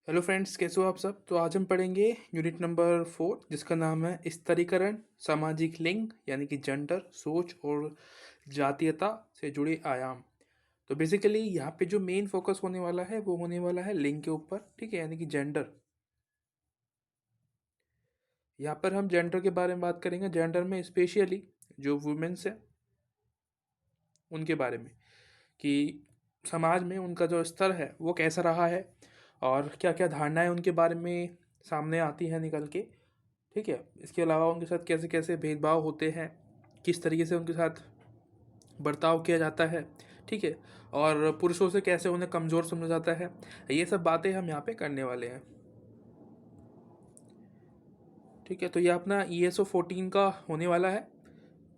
Hello friends, कैसे हो आप सब। तो आज हम पढ़ेंगे यूनिट नंबर 4, जिसका नाम है स्तरीकरण, सामाजिक लिंग यानी कि जेंडर, सोच और जातीयता से जुड़े आयाम। तो बेसिकली यहाँ पे जो मेन फोकस होने वाला है वो होने वाला है लिंग के ऊपर, ठीक है, यानी कि जेंडर। यहाँ पर हम जेंडर के बारे में बात करेंगे। जेंडर में स्पेशली जो वुमेन्स है उनके बारे में, कि समाज में उनका जो स्तर है वो कैसा रहा है और क्या क्या धारणाएं उनके बारे में सामने आती हैं निकल के, ठीक है। इसके अलावा उनके साथ कैसे कैसे भेदभाव होते हैं, किस तरीके से उनके साथ बर्ताव किया जाता है, ठीक है, और पुरुषों से कैसे उन्हें कमज़ोर समझा जाता है। ये सब बातें हम यहाँ पे करने वाले हैं, ठीक है। तो ये अपना ESO 14 का होने वाला है।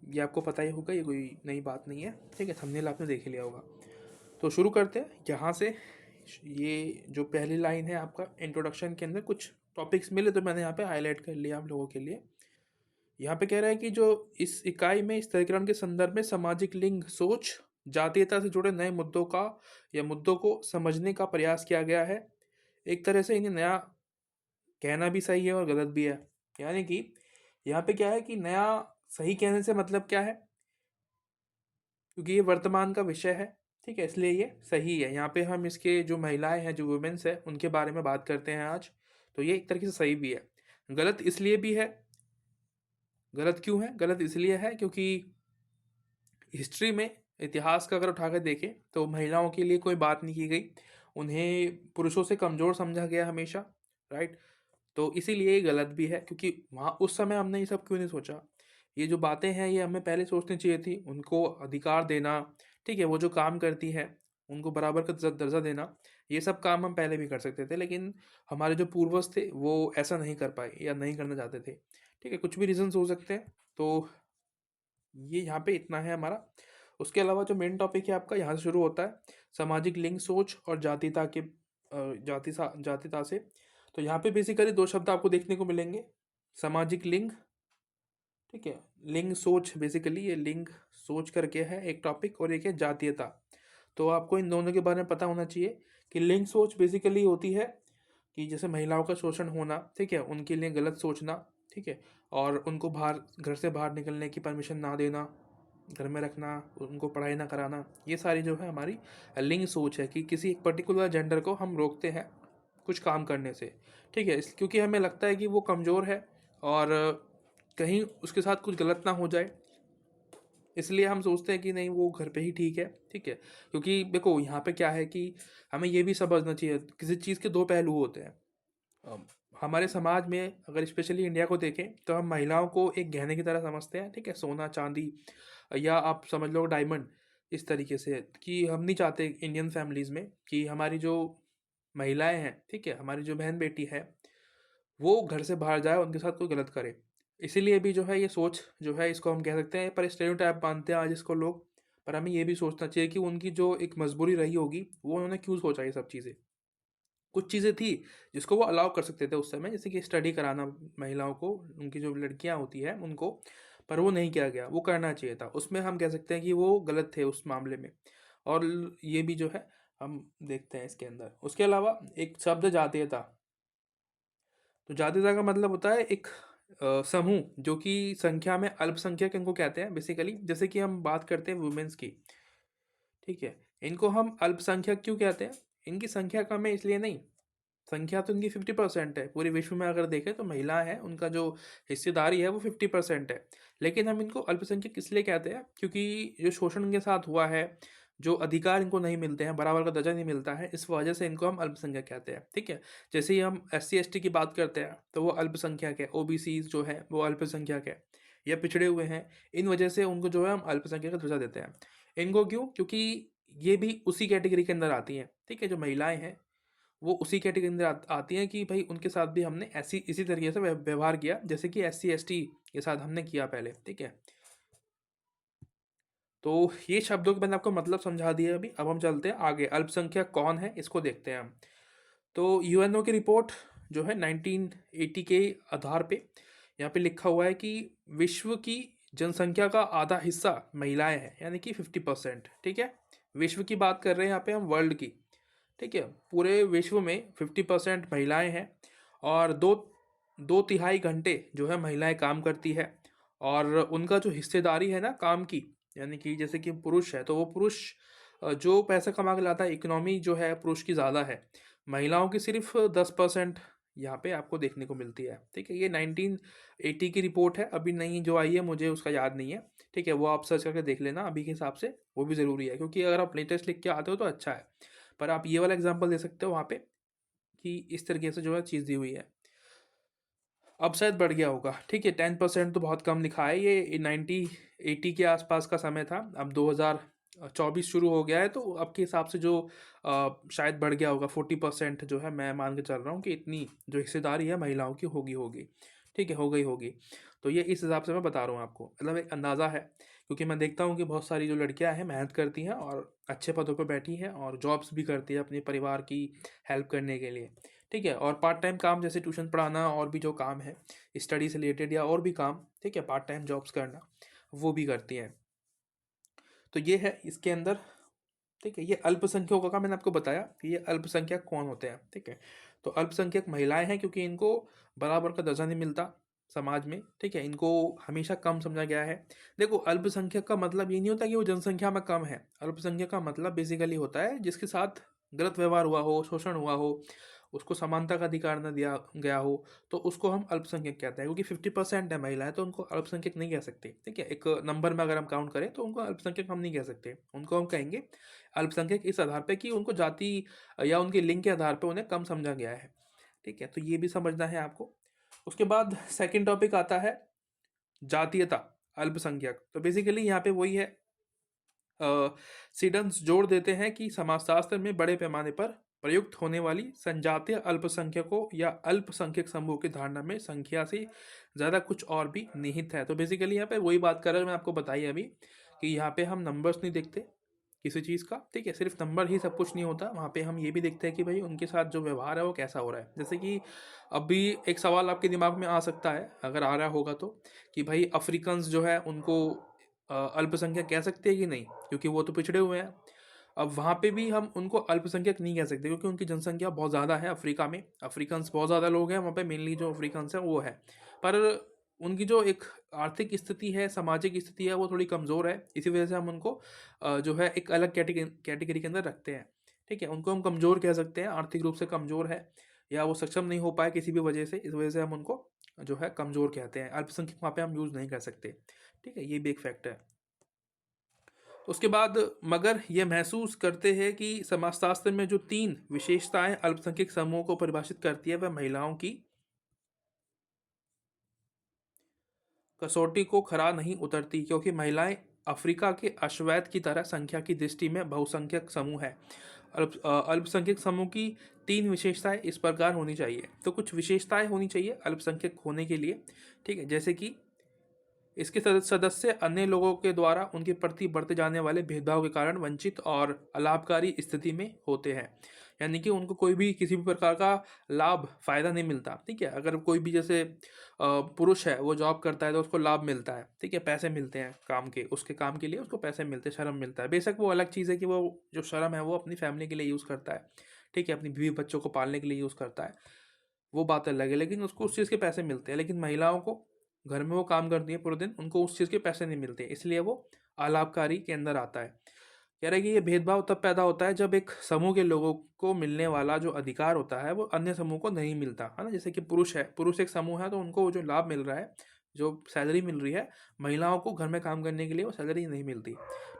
ये आपको पता ही होगा, ये कोई नई बात नहीं है, ठीक है। थंबनेल आपने देख ही लिया होगा। तो शुरू करते हैं यहाँ से। ये जो पहली लाइन है आपका इंट्रोडक्शन के अंदर कुछ टॉपिक्स मिले तो मैंने यहाँ पे हाईलाइट कर लिया आप लोगों के लिए। यहाँ पे कह रहा है कि जो इस इकाई में स्तरीकरण के संदर्भ में सामाजिक लिंग सोच जातीयता से जुड़े नए मुद्दों का या मुद्दों को समझने का प्रयास किया गया है। एक तरह से इन्हें नया कहना भी सही है और गलत भी है। यानी कि यहाँ पे क्या है कि नया सही कहने से मतलब क्या है, क्योंकि ये वर्तमान का विषय है, ठीक है, इसलिए ये सही है। यहाँ पे हम इसके जो महिलाएं हैं, जो वुमेन्स है, उनके बारे में बात करते हैं आज। तो ये एक तरीके से सही भी है। गलत इसलिए भी है, गलत क्यों है, गलत इसलिए है क्योंकि हिस्ट्री में, इतिहास का अगर उठा कर देखें तो महिलाओं के लिए कोई बात नहीं की गई, उन्हें पुरुषों से कमज़ोर समझा गया हमेशा, राइट। तो इसीलिए ये गलत भी है, क्योंकि वहाँ उस समय हमने ये सब क्यों नहीं सोचा। ये जो बातें हैं ये हमें पहले सोचनी चाहिए थी। उनको अधिकार देना, ठीक है, वो जो काम करती है उनको बराबर का दर्जा देना, ये सब काम हम पहले भी कर सकते थे, लेकिन हमारे जो पूर्वज थे वो ऐसा नहीं कर पाए या नहीं करना चाहते थे, ठीक है। कुछ भी रीजंस हो सकते हैं। तो ये यहाँ पे इतना है हमारा। उसके अलावा जो मेन टॉपिक है आपका यहाँ से शुरू होता है, सामाजिक लिंग सोच और जातीयता के जातीयता से। तो यहाँ पे बेसिकली दो शब्द आपको देखने को मिलेंगे, सामाजिक लिंग, ठीक है, लिंग सोच। बेसिकली ये लिंग सोच करके है एक टॉपिक, और एक है जातीयता। तो आपको इन दोनों के बारे में पता होना चाहिए कि लिंग सोच बेसिकली होती है कि जैसे महिलाओं का शोषण होना, ठीक है, उनके लिए गलत सोचना, ठीक है, और उनको बाहर, घर से बाहर निकलने की परमिशन ना देना, घर में रखना, उनको पढ़ाई ना कराना, ये सारी जो है हमारी लिंग सोच है कि किसी एक पर्टिकुलर जेंडर को हम रोकते हैं कुछ काम करने से, ठीक है, इस क्योंकि हमें लगता है कि वो कमज़ोर है और कहीं उसके साथ कुछ गलत ना हो जाए, इसलिए हम सोचते हैं कि नहीं, वो घर पे ही ठीक है, ठीक है। क्योंकि देखो यहाँ पे क्या है कि हमें ये भी समझना चाहिए, किसी चीज़ के दो पहलू होते हैं। अम, हमारे समाज में अगर स्पेशली इंडिया को देखें तो हम महिलाओं को एक गहने की तरह समझते हैं, ठीक है, सोना चांदी, या आप समझ लो डायमंड। इस तरीके से कि हम नहीं चाहते इंडियन फैमिलीज़ में कि हमारी जो महिलाएं हैं, ठीक है, हमारी जो बहन बेटी है, वो घर से बाहर जाए, उनके साथ कोई गलत करे। इसीलिए भी जो है ये सोच जो है, इसको हम कह सकते हैं, पर स्टेरियोटाइप मानते हैं आज इसको लोग। पर हमें ये भी सोचना चाहिए कि उनकी जो एक मजबूरी रही होगी, वो उन्होंने क्यों सोचा ये सब चीज़ें। कुछ चीज़ें थी जिसको वो अलाउ कर सकते थे उस समय, जैसे कि स्टडी कराना महिलाओं को, उनकी जो लड़कियां होती हैं उनको, पर वो नहीं किया गया, वो करना चाहिए था। उसमें हम कह सकते हैं कि वो गलत थे उस मामले में। और ये भी जो है हम देखते हैं इसके अंदर। उसके अलावा एक शब्द जातीयता। तो जातीयता का मतलब होता है एक समूह जो कि संख्या में अल्पसंख्यक इनको कहते हैं बेसिकली। जैसे कि हम बात करते हैं वुमेन्स की, ठीक है, इनको हम अल्पसंख्यक क्यों कहते हैं, इनकी संख्या कम है इसलिए नहीं। संख्या तो इनकी 50% है, पूरे विश्व में अगर देखें तो महिला है, उनका जो हिस्सेदारी है वो 50% है। लेकिन हम इनको अल्पसंख्यक इसलिए कहते हैं क्योंकि जो शोषण इनके साथ हुआ है, जो अधिकार इनको नहीं मिलते हैं, बराबर का दर्जा नहीं मिलता है, इस वजह से इनको हम अल्पसंख्यक कहते हैं, ठीक है। जैसे ही हम SC ST की बात करते हैं तो वो अल्पसंख्यक है, OBC जो है वो अल्पसंख्यक है, या पिछड़े हुए हैं, इन वजह से उनको जो है हम अल्पसंख्यक का दर्जा देते हैं। इनको क्यों, क्योंकि ये भी उसी कैटेगरी के अंदर आती हैं, ठीक है। जो महिलाएं हैं वो उसी कैटेगरी के अंदर आती हैं कि भाई उनके साथ भी हमने ऐसी इसी तरीके से व्यवहार किया जैसे कि SC ST के साथ हमने किया पहले, ठीक है। तो ये शब्दों के मैंने आपको मतलब समझा दिया अभी। अब हम चलते हैं आगे, अल्पसंख्यक कौन है इसको देखते हैं हम। तो UNO की रिपोर्ट जो है 1980 के आधार पे यहाँ पे लिखा हुआ है कि विश्व की जनसंख्या का आधा हिस्सा महिलाएं हैं, यानी कि 50%, ठीक है। विश्व की बात कर रहे हैं यहाँ पे हम, वर्ल्ड की, ठीक है। पूरे विश्व में 50% महिलाएं हैं और दो दो तिहाई घंटे जो है महिलाएं काम करती है। और उनका जो हिस्सेदारी है ना काम की, यानी कि जैसे कि पुरुष है तो वो पुरुष जो पैसा कमा के लाता है, इकोनॉमी जो है पुरुष की ज़्यादा है, महिलाओं की सिर्फ 10% यहाँ पे आपको देखने को मिलती है। ठीक है, ये 1980 की रिपोर्ट है, अभी नई जो आई है मुझे उसका याद नहीं है। ठीक है, वो आप सर्च करके देख लेना अभी के हिसाब से, वो भी ज़रूरी है क्योंकि अगर आप लेटेस्ट लिख के आते हो तो अच्छा है। पर आप ये वाला एग्जांपल दे सकते हो वहाँ पे कि इस तरीके से जो है चीज़ दी हुई है। अब शायद बढ़ गया होगा। ठीक है, 10% तो बहुत कम लिखा है, ये 1980 के आसपास का समय था। अब 2024 शुरू हो गया है तो अब के हिसाब से जो शायद बढ़ गया होगा। 40% जो है मैं मान के चल रहा हूँ कि इतनी जो हिस्सेदारी है महिलाओं की होगी। ठीक है, हो गई होगी। तो ये इस हिसाब से मैं बता रहा हूँ आपको, मतलब एक अंदाज़ा है क्योंकि मैं देखता हूँ कि बहुत सारी जो लड़कियां हैं मेहनत करती हैं और अच्छे पदों पर बैठी हैं और जॉब्स भी करती है अपने परिवार की हेल्प करने के लिए। ठीक है, और पार्ट टाइम काम जैसे ट्यूशन पढ़ाना और भी जो काम है स्टडी से रिलेटेड या और भी काम, ठीक है, पार्ट टाइम जॉब्स करना, वो भी करती हैं। तो ये है इसके अंदर। ठीक है, ये अल्पसंख्यकों का मैंने आपको बताया कि ये अल्पसंख्यक कौन होते हैं। ठीक है, तो अल्पसंख्यक महिलाएं हैं क्योंकि इनको बराबर का दर्जा नहीं मिलता समाज में। ठीक है, इनको हमेशा कम समझा गया है। देखो, अल्पसंख्यक का मतलब ये नहीं होता कि वो जनसंख्या में कम है। अल्पसंख्यक का मतलब बेसिकली होता है जिसके साथ गलत व्यवहार हुआ हो, शोषण हुआ हो, उसको समानता का अधिकार न दिया गया हो, तो उसको हम अल्पसंख्यक कहते हैं। क्योंकि 50% है महिलाएं तो उनको अल्पसंख्यक नहीं कह सकते। ठीक है, एक नंबर में अगर हम काउंट करें तो उनको अल्पसंख्यक हम नहीं कह सकते, उनको हम कहेंगे अल्पसंख्यक इस आधार पे कि उनको जाति या उनके लिंग के आधार पे उन्हें कम समझा गया है। ठीक है, तो ये भी समझना है आपको। उसके बाद सेकंड टॉपिक आता है जातीयता, अल्पसंख्यक। तो बेसिकली यहाँ पे वही है, सीडन्स जोड़ देते हैं कि समाजशास्त्र में बड़े पैमाने पर प्रयुक्त होने वाली संजातीय अल्पसंख्यकों या अल्पसंख्यक समूह की धारणा में संख्या से ज़्यादा कुछ और भी निहित है। तो बेसिकली यहाँ पे वही बात कर रहा हूँ मैं आपको बताई अभी कि यहाँ पे हम नंबर्स नहीं देखते किसी चीज़ का। ठीक है, सिर्फ नंबर ही सब कुछ नहीं होता, वहाँ पे हम ये भी देखते हैं कि भाई उनके साथ जो व्यवहार है वो कैसा हो रहा है। जैसे कि अभी एक सवाल आपके दिमाग में आ सकता है, अगर आ रहा होगा तो, कि भाई अफ्रीकन्स जो है उनको अल्पसंख्यक कह सकते हैं कि नहीं, क्योंकि वो तो पिछड़े हुए हैं। अब वहाँ पे भी हम उनको अल्पसंख्यक नहीं कह सकते क्योंकि उनकी जनसंख्या बहुत ज़्यादा है अफ्रीका में, अफ्रीकन्स बहुत ज़्यादा लोग हैं वहाँ पे, मेनली जो अफ्रीकन्स हैं वो है। पर उनकी जो एक आर्थिक स्थिति है, सामाजिक स्थिति है, वो थोड़ी कमज़ोर है। इसी वजह से हम उनको जो है एक अलग कैटेगरी के अंदर रखते हैं। ठीक है, उनको हम कमज़ोर कह सकते हैं, आर्थिक रूप से कमज़ोर है या वो सक्षम नहीं हो पाए किसी भी वजह से, इस वजह से हम उनको जो है कमज़ोर कहते हैं। अल्पसंख्यक वहाँ पे हम यूज़ नहीं कर सकते। ठीक है, ये भी एक फैक्ट है। उसके बाद मगर ये महसूस करते हैं कि समाजशास्त्र में जो 3 विशेषताएं अल्पसंख्यक समूहों को परिभाषित करती है वह महिलाओं की कसौटी को खरा नहीं उतरती, क्योंकि महिलाएं अफ्रीका के अश्वेत की तरह संख्या की दृष्टि में बहुसंख्यक समूह है। अल्पसंख्यक समूह की 3 विशेषताएं इस प्रकार होनी चाहिए। तो कुछ विशेषताएं होनी चाहिए अल्पसंख्यक होने के लिए। ठीक है, जैसे कि इसके सदस्य अन्य लोगों के द्वारा उनके प्रति बरते जाने वाले भेदभाव के कारण वंचित और अलाभकारी स्थिति में होते हैं। यानी कि उनको कोई भी किसी भी प्रकार का लाभ फायदा नहीं मिलता। ठीक है, अगर कोई भी जैसे पुरुष है वो जॉब करता है तो उसको लाभ मिलता है। ठीक है, पैसे मिलते हैं काम के, उसके काम के लिए उसको पैसे मिलते हैं, श्रम मिलता है। बेशक वो अलग चीज़ है कि वो जो श्रम है वो अपनी फैमिली के लिए यूज़ करता है। ठीक है, अपनी बीवी बच्चों को पालने के लिए यूज़ करता है, वो बात अलग है, लेकिन उसको उस चीज़ के पैसे मिलते हैं। लेकिन महिलाओं को घर में वो काम करती है पूरे दिन, उनको उस चीज़ के पैसे नहीं मिलते, इसलिए वो अलाभकारी के अंदर आता है। कह रहे हैं कि ये भेदभाव तब पैदा होता है जब एक समूह के लोगों को मिलने वाला जो अधिकार होता है वो अन्य समूह को नहीं मिलता है ना। जैसे कि पुरुष है, पुरुष एक समूह है तो उनको जो लाभ मिल रहा है, जो सैलरी मिल रही है, महिलाओं को घर में काम करने के लिए वो सैलरी नहीं मिलती।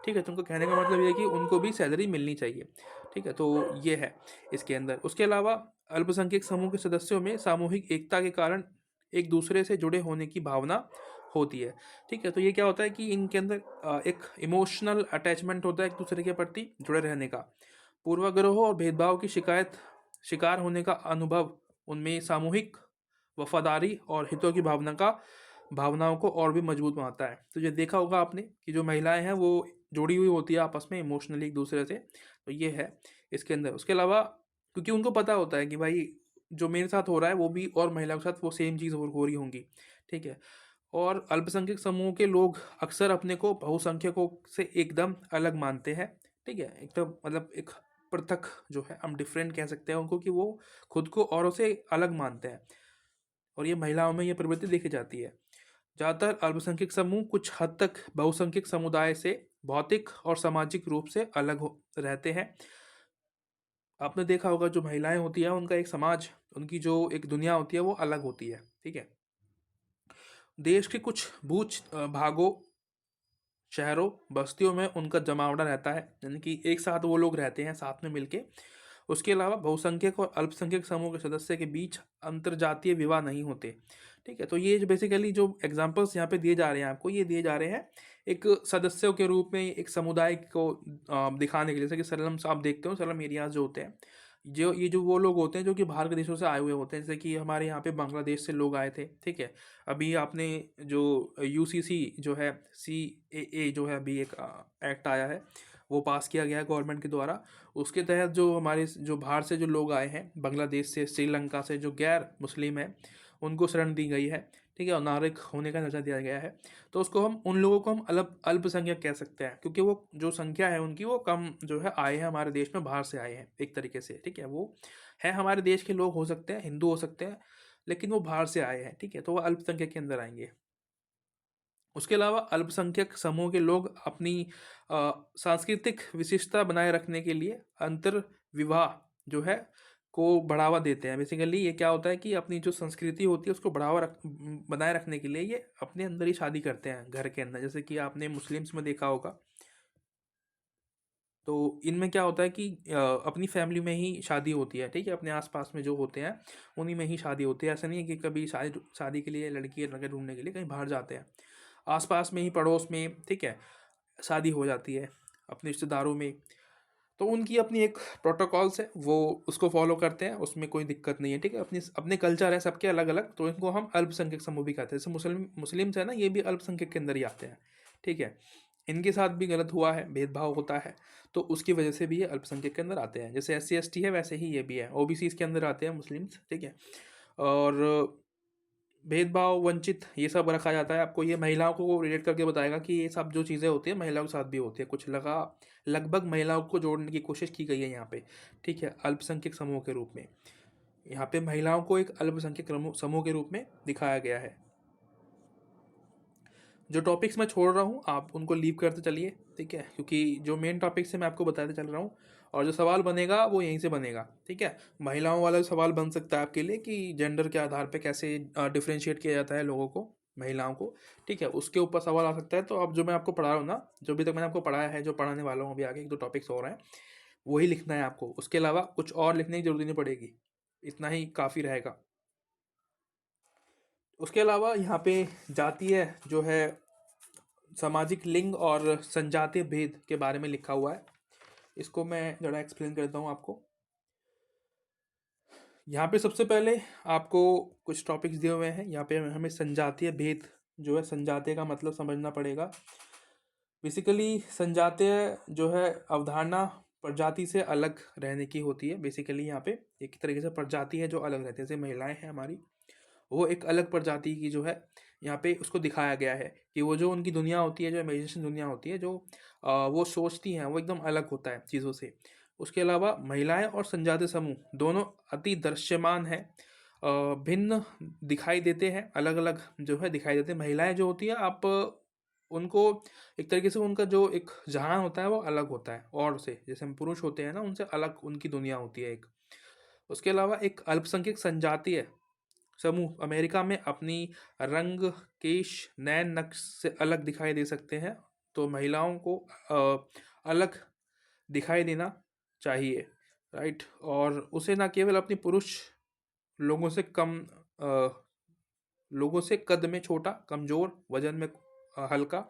ठीक है, तो उनको कहने का मतलब ये है कि उनको भी सैलरी मिलनी चाहिए। ठीक है, तो ये है इसके अंदर। उसके अलावा अल्पसंख्यक समूह के सदस्यों में सामूहिक एकता के कारण एक दूसरे से जुड़े होने की भावना होती है। ठीक है, तो ये क्या होता है कि इनके अंदर एक इमोशनल अटैचमेंट होता है एक दूसरे के प्रति जुड़े रहने का। पूर्वाग्रह और भेदभाव की शिकार होने का अनुभव उनमें सामूहिक वफादारी और हितों की भावनाओं को और भी मजबूत बनाता है। तो ये देखा होगा आपने कि जो महिलाएं हैं वो जुड़ी हुई होती है आपस में इमोशनली एक दूसरे से। तो ये है इसके अंदर। उसके अलावा क्योंकि उनको पता होता है कि भाई जो मेरे साथ हो रहा है वो भी और महिलाओं के साथ वो सेम चीज़ हो रही होंगी। ठीक है, और अल्पसंख्यक समूह के लोग अक्सर अपने को बहुसंख्यकों से एकदम अलग मानते हैं। ठीक है, एकदम मतलब एक पृथक जो है, हम डिफरेंट कह सकते हैं उनको, कि वो खुद को औरों से अलग मानते हैं, और ये महिलाओं में ये प्रवृत्ति देखी जाती है। ज़्यादातर अल्पसंख्यक समूह कुछ हद तक बहुसंख्यक समुदाय से भौतिक और सामाजिक रूप से अलग हो रहते हैं। आपने देखा होगा जो महिलाएं होती हैं उनका एक समाज, उनकी जो एक दुनिया होती है वो अलग होती है, ठीक है। देश के कुछ भागों, शहरों, बस्तियों में उनका जमावड़ा रहता है, यानी कि एक साथ वो लोग रहते हैं साथ में मिलके। उसके अलावा बहुसंख्यक और अल्पसंख्यक समूह के सदस्य के बीच अंतरजातीय विवाह नहीं होते, ठीक है। तो ये जो बेसिकली जो एग्जांपल्स यहाँ पे दिए जा रहे हैं आपको, ये दिए जा रहे हैं एक सदस्यों के रूप में, एक समुदाय को दिखाने के लिए। जैसे कि सलम आप देखते हो, सलम एरियाज जो होते हैं, जो ये जो वो लोग होते हैं जो कि बाहर के देशों से आए हुए होते हैं, जैसे कि हमारे यहाँ पे बांग्लादेश से लोग आए थे, ठीक है। अभी आपने जो यूसीसी जो है, CAA जो है, अभी एक एक्ट आया है, वो पास किया गया है गवर्नमेंट के द्वारा। उसके तहत जो हमारे जो बाहर से जो लोग आए हैं, बांग्लादेश से, श्रीलंका से, जो गैर मुस्लिम हैं, उनको शरण दी गई है, ठीक है, और नागरिक होने का दर्जा दिया गया है। तो उसको हम, उन लोगों को हम अल्पसंख्यक कह सकते हैं, क्योंकि वो जो संख्या है उनकी, वो कम जो है आए हैं हमारे देश में, बाहर से आए हैं एक तरीके से, ठीक है। वो है हमारे देश के लोग हो सकते हैं, हिंदू हो सकते हैं, लेकिन वो बाहर से आए हैं, ठीक है, तो वो अल्पसंख्यक के अंदर आएंगे। उसके अलावा अल्पसंख्यक समूह के लोग अपनी सांस्कृतिक विशिष्टता बनाए रखने के लिए अंतर विवाह जो है को बढ़ावा देते हैं। बेसिकली ये क्या होता है कि अपनी जो संस्कृति होती है उसको बनाए रखने के लिए ये अपने अंदर ही शादी करते हैं घर के अंदर। जैसे कि आपने मुस्लिम्स में देखा होगा, तो इनमें क्या होता है कि अपनी फैमिली में ही शादी होती है, ठीक है, अपने आसपास में जो होते हैं उन्हीं में ही शादी होती है। ऐसा नहीं है कि कभी शादी शादी के लिए लड़की या लड़के ढूंढने के लिए कहीं बाहर जाते हैं, आसपास में ही, पड़ोस में, ठीक है, शादी हो जाती है अपने रिश्तेदारों में। तो उनकी अपनी एक प्रोटोकॉल्स है, वो उसको फॉलो करते हैं, उसमें कोई दिक्कत नहीं है, ठीक है। अपने अपने कल्चर है सबके अलग अलग, तो इनको हम अल्पसंख्यक समूह भी कहते हैं। जैसे मुस्लिम्स है ना, ये भी अल्पसंख्यक के अंदर ही आते हैं, ठीक है। इनके साथ भी गलत हुआ है, भेदभाव होता है, तो उसकी वजह से भी ये अल्पसंख्यक के अंदर आते हैं। जैसे SC ST है वैसे ही ये भी है, OBC के अंदर आते हैं मुस्लिम्स, ठीक है। और भेदभाव, वंचित, ये सब रखा जाता है। आपको ये महिलाओं को रिलेट करके बताएगा कि ये सब जो चीज़ें होती है महिलाओं के साथ भी होती है, कुछ लगभग महिलाओं को जोड़ने की कोशिश की गई है यहाँ पे, ठीक है, अल्पसंख्यक समूह के रूप में। यहाँ पे महिलाओं को एक अल्पसंख्यक समूह के रूप में दिखाया गया है। जो टॉपिक्स मैं छोड़ रहा हूँ आप उनको लीव करते चलिए, ठीक है, क्योंकि जो मेन टॉपिक्स है मैं आपको बताते चल रहा हूँ, और जो सवाल बनेगा वो यहीं से बनेगा, ठीक है। महिलाओं वाला सवाल बन सकता है आपके लिए कि जेंडर के आधार पे कैसे डिफ्रेंशिएट किया जाता है लोगों को, महिलाओं को, ठीक है, उसके ऊपर सवाल आ सकता है। तो अब जो मैं आपको पढ़ा रहा हूँ ना, जो अभी तक मैंने आपको पढ़ाया है, जो पढ़ाने वाला हूँ अभी आगे, 1 2 टॉपिक्स और हैं, वही लिखना है आपको। उसके अलावा कुछ और लिखने की जरूरत नहीं पड़ेगी, इतना ही काफ़ी रहेगा। उसके अलावा यहाँ पे जातीय जो है, सामाजिक लिंग और संजातीय भेद के बारे में लिखा हुआ है। इसको मैं ज़रा एक्सप्लेन करता हूँ आपको। यहाँ पे सबसे पहले आपको कुछ टॉपिक्स दिए हुए हैं। यहाँ पे हमें संजातीय भेद जो है, संजातीय का मतलब समझना पड़ेगा। बेसिकली संजातीय जो है अवधारणा प्रजाति से अलग रहने की होती है। बेसिकली यहाँ पे एक तरीके से प्रजाति है जो अलग रहती है। जैसे महिलाएं हैं हमारी, वो एक अलग प्रजाति की जो है, यहाँ पे उसको दिखाया गया है कि वो जो उनकी दुनिया होती है, जो इमेजिनेशन दुनिया होती है, जो वो सोचती हैं, वो एकदम अलग होता है चीज़ों से। उसके अलावा महिलाएं और संजातीय समूह दोनों अति दृश्यमान हैं, भिन्न दिखाई देते हैं, अलग अलग जो है दिखाई देते हैं। महिलाएं जो होती है, आप उनको एक तरीके से, उनका जो एक जहान होता है वो अलग होता है और से, जैसे हम पुरुष होते हैं ना, उनसे अलग उनकी दुनिया होती है एक। उसके अलावा एक अल्पसंख्यक संजातीय समूह अमेरिका में अपनी रंग, केश, नैन नक्श से अलग दिखाई दे सकते हैं। तो महिलाओं को अलग दिखाई देना चाहिए, राइट। और उसे ना केवल अपनी पुरुष लोगों से कम अ, लोगों से कद में छोटा, कमज़ोर, वजन में हल्का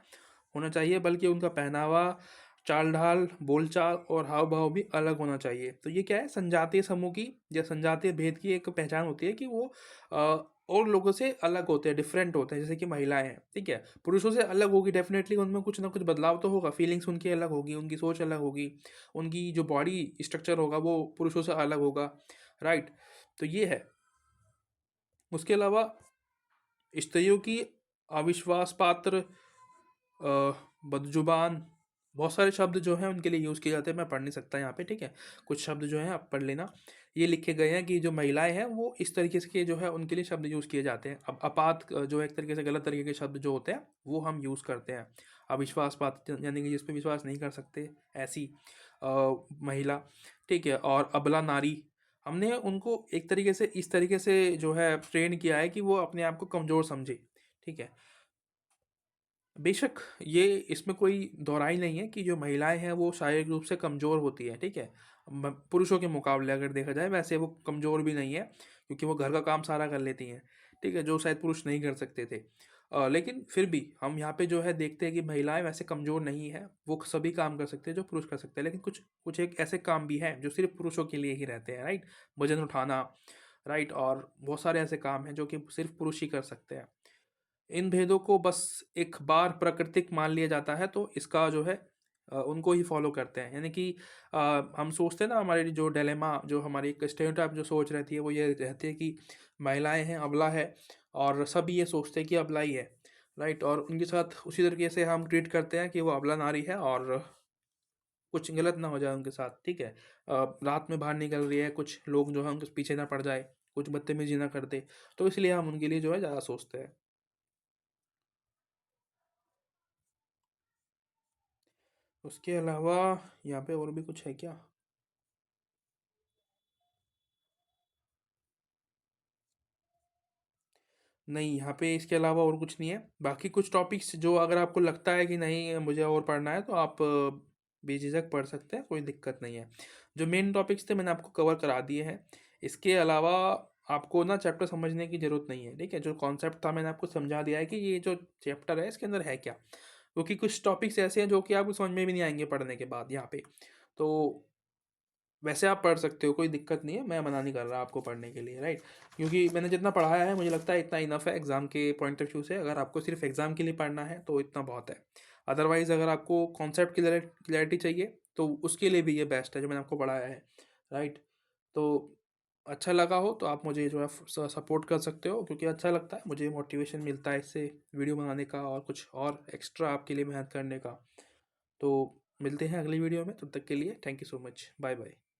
होना चाहिए, बल्कि उनका पहनावा, चाल ढाल, बोलचाल और हाव भाव भी अलग होना चाहिए। तो ये क्या है, संजातीय समूह की या संजातीय भेद की एक पहचान होती है कि वो और लोगों से अलग होते हैं, डिफरेंट होते हैं। जैसे कि महिलाएं हैं, ठीक है, पुरुषों से अलग होगी डेफिनेटली, उनमें कुछ ना कुछ बदलाव तो होगा, फीलिंग्स उनकी अलग होगी, उनकी सोच अलग होगी, उनकी जो बॉडी स्ट्रक्चर होगा वो पुरुषों से अलग होगा, राइट। तो ये है। उसके अलावा स्त्रियों की अविश्वास पात्र, बदजुबान, बहुत सारे शब्द जो हैं उनके लिए यूज़ किए जाते हैं, मैं पढ़ नहीं सकता यहाँ पे, ठीक है। कुछ शब्द जो हैं आप पढ़ लेना। ये लिखे गए हैं कि जो महिलाएं हैं वो इस तरीके से के जो है उनके लिए शब्द यूज़ किए जाते हैं। अब आपात जो है एक तरीके से गलत तरीके के शब्द जो होते हैं वो हम यूज़ करते हैं। अविश्वास बात यानी कि जिस पे विश्वास नहीं कर सकते, ऐसी महिला, ठीक है। और अबला नारी, हमने उनको एक तरीके से इस तरीके से जो है ट्रेन किया है कि वो अपने आप को कमज़ोर समझे, ठीक है। बेशक ये इसमें कोई दोहराई नहीं है कि जो महिलाएं हैं वो शारीरिक रूप से कमज़ोर होती हैं, ठीक है। पुरुषों के मुकाबले अगर देखा जाए वैसे वो कमज़ोर भी नहीं है, क्योंकि वो घर का काम सारा कर लेती हैं, ठीक है, जो शायद पुरुष नहीं कर सकते थे। लेकिन फिर भी हम यहाँ पे जो है देखते हैं कि महिलाएं वैसे कमज़ोर नहीं है, वो सभी काम कर सकते हैं जो पुरुष कर सकते हैं। लेकिन कुछ कुछ एक ऐसे काम भी हैं जो सिर्फ पुरुषों के लिए ही रहते हैं, राइट। वजन उठाना, राइट। और बहुत सारे ऐसे काम हैं जो कि सिर्फ पुरुष ही कर सकते हैं। इन भेदों को बस एक बार प्राकृतिक मान लिया जाता है, तो इसका जो है उनको ही फॉलो करते हैं। यानी कि अ, हम सोचते हैं ना, हमारी जो डिलेमा, जो हमारी एक स्टेरियोटाइप जो सोच रहती है वो ये रहती है कि महिलाएं हैं, अबला है, और सभी ये सोचते हैं कि अबला ही है, राइट। और उनके साथ उसी तरीके से हम ट्रीट करते हैं कि वो अबला नारी है और कुछ गलत ना हो जाए उनके साथ, ठीक है। रात में बाहर निकल रही है, कुछ लोग जो है उनके पीछे ना पड़ जाए, कुछ बदतमीजी ना कर दे, तो इसलिए हम उनके लिए जो है ज़्यादा सोचते हैं। उसके अलावा यहाँ पे और भी कुछ है क्या? नहीं, यहाँ पे इसके अलावा और कुछ नहीं है। बाकी कुछ टॉपिक्स जो अगर आपको लगता है कि नहीं मुझे और पढ़ना है, तो आप बेझिझक पढ़ सकते हैं, कोई दिक्कत नहीं है। जो मेन टॉपिक्स थे मैंने आपको कवर करा दिए हैं। इसके अलावा आपको ना चैप्टर समझने की ज़रूरत नहीं है, ठीक है। जो कॉन्सेप्ट था मैंने आपको समझा दिया है कि ये जो चैप्टर है इसके अंदर है क्या। क्योंकि कुछ टॉपिक्स ऐसे हैं जो कि आपको समझ में भी नहीं आएंगे पढ़ने के बाद यहाँ पे। तो वैसे आप पढ़ सकते हो, कोई दिक्कत नहीं है, मैं मना नहीं कर रहा आपको पढ़ने के लिए, राइट। क्योंकि मैंने जितना पढ़ाया है मुझे लगता है इतना इनफ है एग्ज़ाम के पॉइंट ऑफ व्यू से। अगर आपको सिर्फ एग्ज़ाम के लिए पढ़ना है तो इतना बहुत है। अदरवाइज़ अगर आपको कॉन्सेप्ट क्लैरिटी चाहिए तो उसके लिए भी ये बेस्ट है जो मैंने आपको पढ़ाया है, राइट। तो अच्छा लगा हो तो आप मुझे जो है सपोर्ट कर सकते हो, क्योंकि अच्छा लगता है मुझे, मोटिवेशन मिलता है इससे वीडियो बनाने का और कुछ और एक्स्ट्रा आपके लिए मेहनत करने का। तो मिलते हैं अगली वीडियो में, तब तक के लिए thank you so much, bye bye.